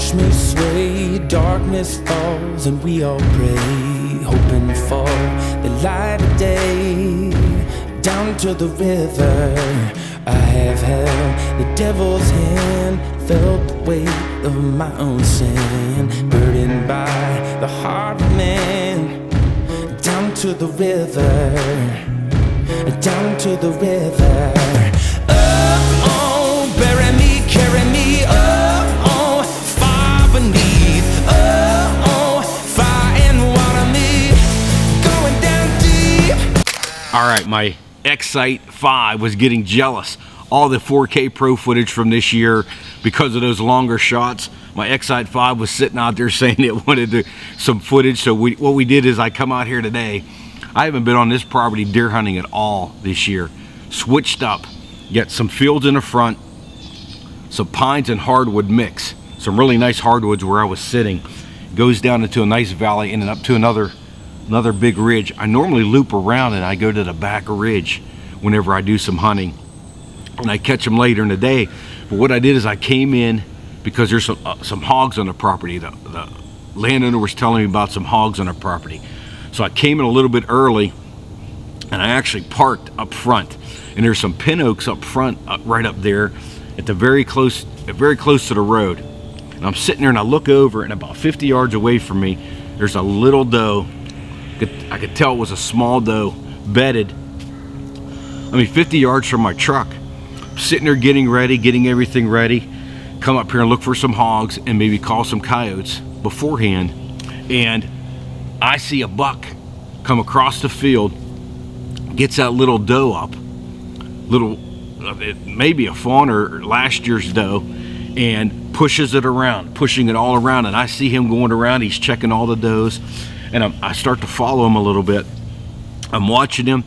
watch me sway, darkness falls and we all pray, hoping for the light of day. Down to the river I have held the devil's hand, felt the weight of my own sin, burdened by the heart of man. Down to the river, down to the river. Oh, bury me, carry me, oh, far beneath, oh, fire and water me, going down deep. All right, my Excite 5 was getting jealous. All the 4K Pro footage from this year, because of those longer shots, my Excite 5 was sitting out there saying it wanted some footage. So what we did is I come out here today. I haven't been on this property deer hunting at all this year. Switched up. Got some fields in the front, some pines and hardwood mix. Some really nice hardwoods where I was sitting. Goes down into a nice valley and then up to another big ridge. I normally loop around and I go to the back ridge whenever I do some hunting, and I catch them later in the day. But what I did is I came in because there's some hogs on the property. The landowner was telling me about some hogs on the property, so I came in a little bit early and I actually parked up front. And there's some pin oaks up front, right up there, at the very close to the road. And I'm sitting there and I look over, and about 50 yards away from me, there's a little doe. I could tell it was a small doe, bedded. 50 yards from my truck. Sitting there getting everything ready. Come up here and look for some hogs and maybe call some coyotes beforehand. And I see a buck come across the field, gets that little doe up, it may be a fawn or last year's doe, and pushes it around, pushing it all around. And I see him going around, he's checking all the does. And I start to follow him a little bit. I'm watching him.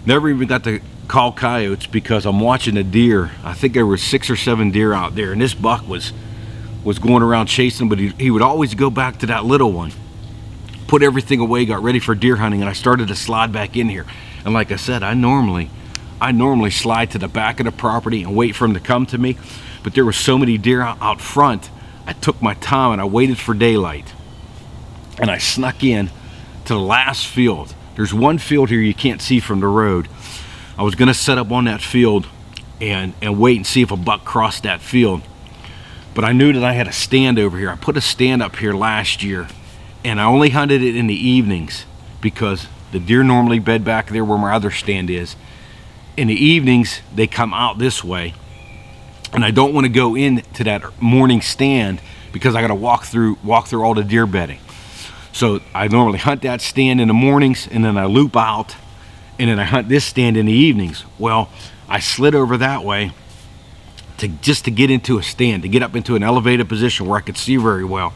Never even got to call coyotes because I'm watching a deer. I think there were 6 or 7 deer out there, and this buck was going around chasing, but he would always go back to that little one. Put everything away, got ready for deer hunting, and I started to slide back in here. And like I said, I normally slide to the back of the property and wait for him to come to me, but there were so many deer out front, I took my time and I waited for daylight. And I snuck in to the last field. There's one field here you can't see from the road. I was gonna set up on that field and wait and see if a buck crossed that field. But I knew that I had a stand over here. I put a stand up here last year, and I only hunted it in the evenings because the deer normally bed back there where my other stand is. In the evenings, they come out this way, and I don't want to go into that morning stand because I gotta walk through all the deer bedding. So I normally hunt that stand in the mornings, and then I loop out, and then I hunt this stand in the evenings. Well, I slid over that way just to get into a stand, to get up into an elevated position where I could see very well.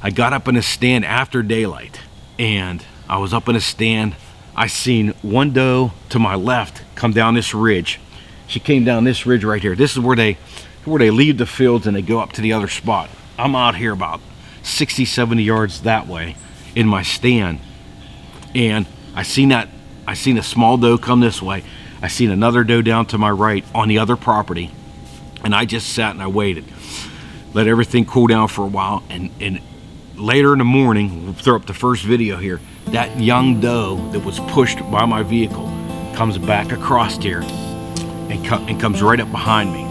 I got up in a stand after daylight, and I was up in a stand. I seen one doe to my left come down this ridge. She came down this ridge right here. This is where they leave the fields and they go up to the other spot. I'm out here about 60, 70 yards that way in my stand, and I seen a small doe come this way. I seen another doe down to my right on the other property, and I just sat and I waited, let everything cool down for a while, and later in the morning, we'll throw up the first video here, that young doe that was pushed by my vehicle comes back across here and comes right up behind me.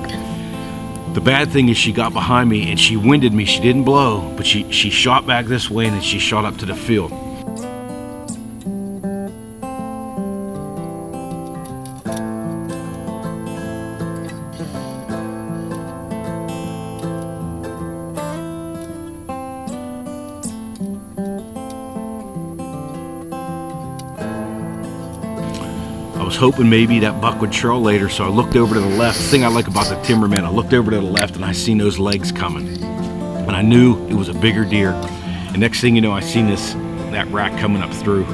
The bad thing is she got behind me and she winded me. She didn't blow, but she shot back this way, and then she shot up to the field. I was hoping maybe that buck would trail later, so I looked over to the left. The thing I like about the timberman, I looked over to the left and I seen those legs coming, and I knew it was a bigger deer. And next thing you know, I seen that rack coming up through,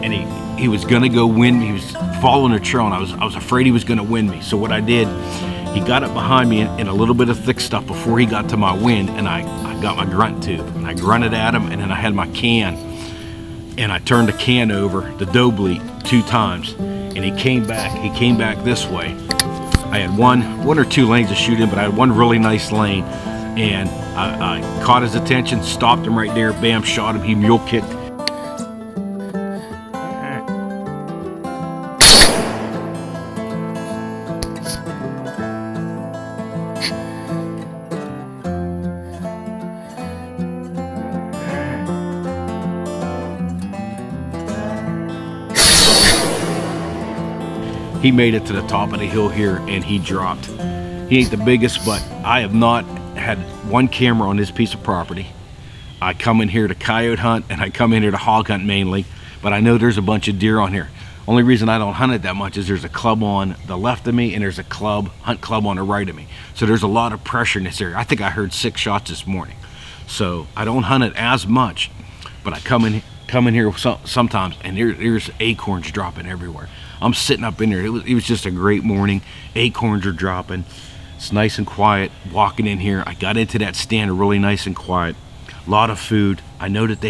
and he was gonna go wind me. He was following a trail, and I was afraid he was gonna wind me. So what I did, he got up behind me in a little bit of thick stuff before he got to my wind, and I got my grunt tube and I grunted at him, and then I had my can. And I turned the can over, the doe bleat, 2 times, and he came back this way. I had one or two lanes to shoot in, but I had one really nice lane, and I caught his attention, stopped him right there, bam, shot him. He mule kicked. He made it to the top of the hill here and he dropped. He ain't the biggest, but I have not had one camera on this piece of property. I come in here to coyote hunt and I come in here to hog hunt mainly, but I know there's a bunch of deer on here. Only reason I don't hunt it that much is there's a club on the left of me and there's a hunt club on the right of me. So there's a lot of pressure in this area. I think I heard 6 shots this morning. So I don't hunt it as much, but I come in here sometimes and there's acorns dropping everywhere. I'm sitting up in there. It was just a great morning. Acorns are dropping. It's nice and quiet. Walking in here, I got into that stand really nice and quiet. A lot of food. I know that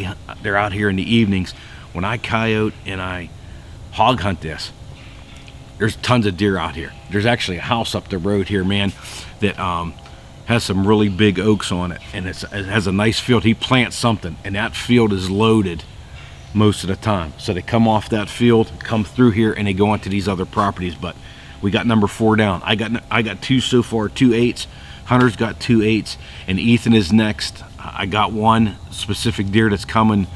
they're out here in the evenings. When I coyote and I hog hunt this, there's tons of deer out here. There's actually a house up the road here, man, that has some really big oaks on it, and it has a nice field. He plants something, and that field is loaded most of the time. So they come off that field, come through here, and they go onto these other properties. But we got number 4 down. I got 2 so far, 2 8s. Hunter's got 2 8s, and Ethan is next. I got one specific deer that's coming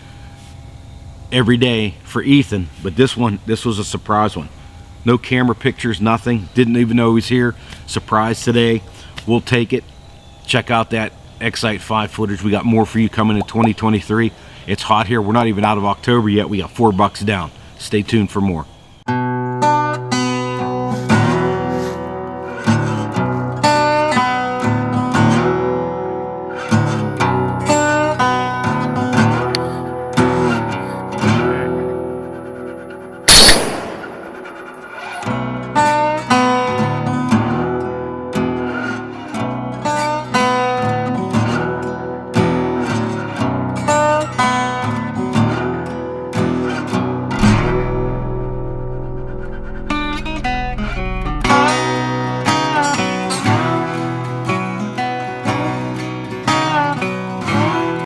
every day for Ethan, but this was a surprise one. No camera pictures, nothing. Didn't even know he was here. Surprise today. We'll take it. Check out that Excite 5 footage. We got more for you coming in 2023. It's hot here. We're not even out of October yet. We got $4 down. Stay tuned for more.